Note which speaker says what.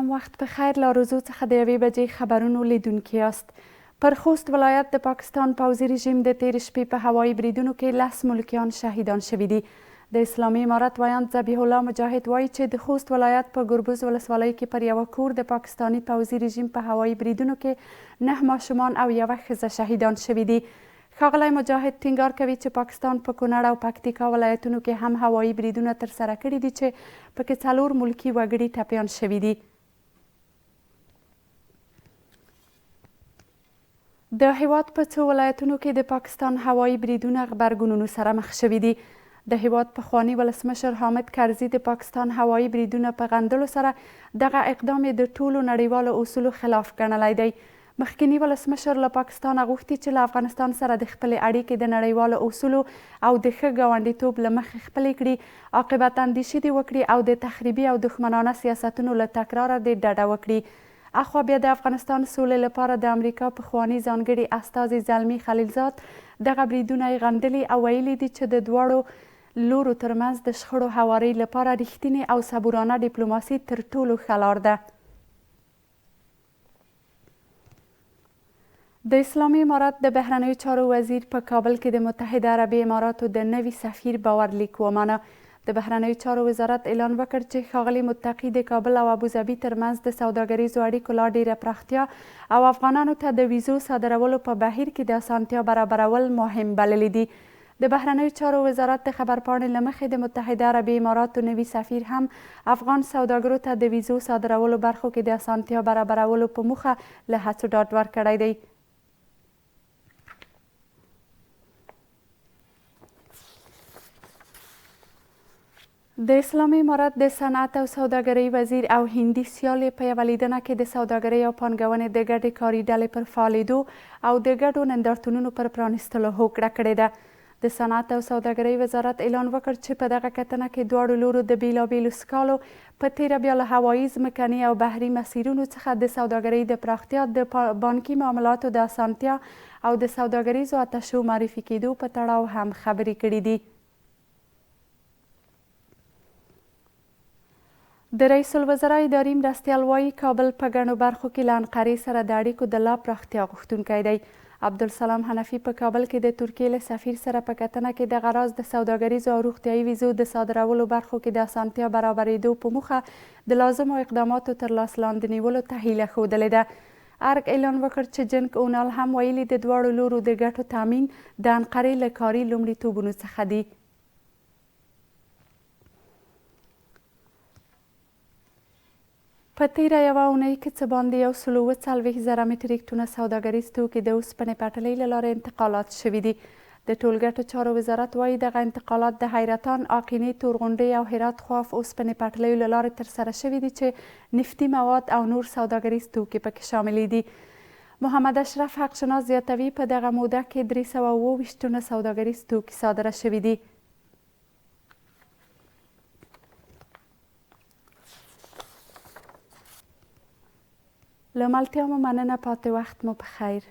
Speaker 1: سلام، وخت په خیر. له آرزو څخه د 1 بجې خبرونو لیدونکي یاست. پر خوست ولایت د پاکستان پوځي رژیم د تېرې شپې په هوایي بریدونو کې 10 ملکیان شهیدان شوي دي. د اسلامي امارت ویاند ذبیح الله مجاهد وایي چې د خوست ولایت په ګربز ولسوالۍ کې پر یوه کور د پاکستاني پوځي رژیم په هوایي بریدونو کې 9 ماشومان او یوه ښځه شهیدان شوي دي. ښاغلی مجاهد ټینګار کوي چې پاکستان په کونړ او پکتیکا ولایتونو کې هم هوایي بریدونه ترسره کړي دي چې پکې 4 ملکي وګړي ټپیان شوي دي. د هیواد په څو ولایتونو کې د پاکستان هوایي بریدونه غبرګونونو سره مخ شوي دي. د هیواد پخواني ولسمشر حامد کرزي د پاکستان هوایي بریدونه په غندلو سره دغه اقدام د ټولو نړیوالو اصولو خلاف ګڼلی دی. مخکینی ولسمشر له پاکستان غوښتي چې له افغانستان سره د خپلې اړیکې د نړیوالو اصولو او د ښه ګاونډیتوب له مخې خپلې کړي، عاقبت اندیشي دې وکړي او د تخریبي او دښمنانه سیاستونو له تکراره دې ډډه وکړي. اخوا بیا د افغانستان سولې لپاره د امریکا پخواني ځانګړي استازي زلمي خلیلزاد دغه بریدونه یې غندلي او ویلي دي چې د دواړو لورو ترمنځ د شخړو هواري لپاره رښتینې او صبورانه ډیپلوماسي تر ټولو ښه لار ده. د اسلامي امارت د بهرنیو چارو وزیر په کابل کې د متحده عربي اماراتو د نوي سفیر باورلیک ومانه. د بهرنیو چارو وزارت اعلان وکړ چې ښاغلي متقي د کابل او ابوظبي ترمنځ د سوداګریزو اړیکو لا ډیره پراختیا او افغانانو ته د ویزو صادرولو په بهیر کې د اسانتیا برابرول مهم بللی دي. د بهرنیو چارو وزارت د خبرپاڼې له مخې د متحده عربي اماراتو نوي سفیر هم افغان سوداګرو ته د ویزو صادرولو برخو کې د اسانتیا برابرولو په موخه له هڅو ډاډ ورکړی دی. د اسلامي امارت د صنعت او سوداګرۍ وزیر او هندي سیال په یوه لیدنه کې د سوداګرۍ او پانګونې د ګډې کاري ډلې پر فعالېدو او د ګډو نندارتونونو پر پرانیستلو هوکړه کړې ده. د صنعت او سوداګرۍ وزارت اعلان وکړ چې په دغه کتنه کې دواړو لورو د بیلابیلو سکالو په تیره بیا له هوایي، ځمکني او بحري مسیرونو څخه د سوداګرۍ د پراختیا، د بانکي معاملاتو د اسانتیا او د سوداګریزو اتشو معرفي کېدو په تړاو هم خبرې کړي دي. د رئیس الوزرا اداري مرستیال وایي کابل په ګڼو برخو کې له انقرې سره د اړیکو د لا پراختیا غوښتونکی دی. عبدالسلام حنفي په کابل کې د ترکیې له سفیر سره په کتنه کې دغه راز د سوداګریزو او روغتیایي ویزو د صادرولو برخو کې د اسانتیا برابرېدو په موخه د لازمو اقداماتو تر لاس لاندې نیولو ته هیله ښودلې ده. ارګ اعلان وکړ چې جنک اونال هم ویلي د دواړو لورو د ګټو تامین د انقرې له کاري لومړیتوبونو څخه دي. په تیره یوه اونۍ کې څه باندې 140,000 متریک ټونه سوداګریز توکي د اوسپنې پټلۍ له لارې انتقالات شوي دي. د ټولګټو چارو وزارت وایي دغه انتقالات د حیرتان، آقینې، تورغونډۍ او هرات خواف اوسپنې پټلیو له لارې ترسره شوي دي چې نفتي مواد او نور سوداګریز توکي پکې شاملې دي. محمد اشرف حقشناس زیاتوي په دغه موده کې 327 ټونه سوداګریز توکي صادره شوي دي. له ملتیا مو مننه، پاتې وخت مو په خیر.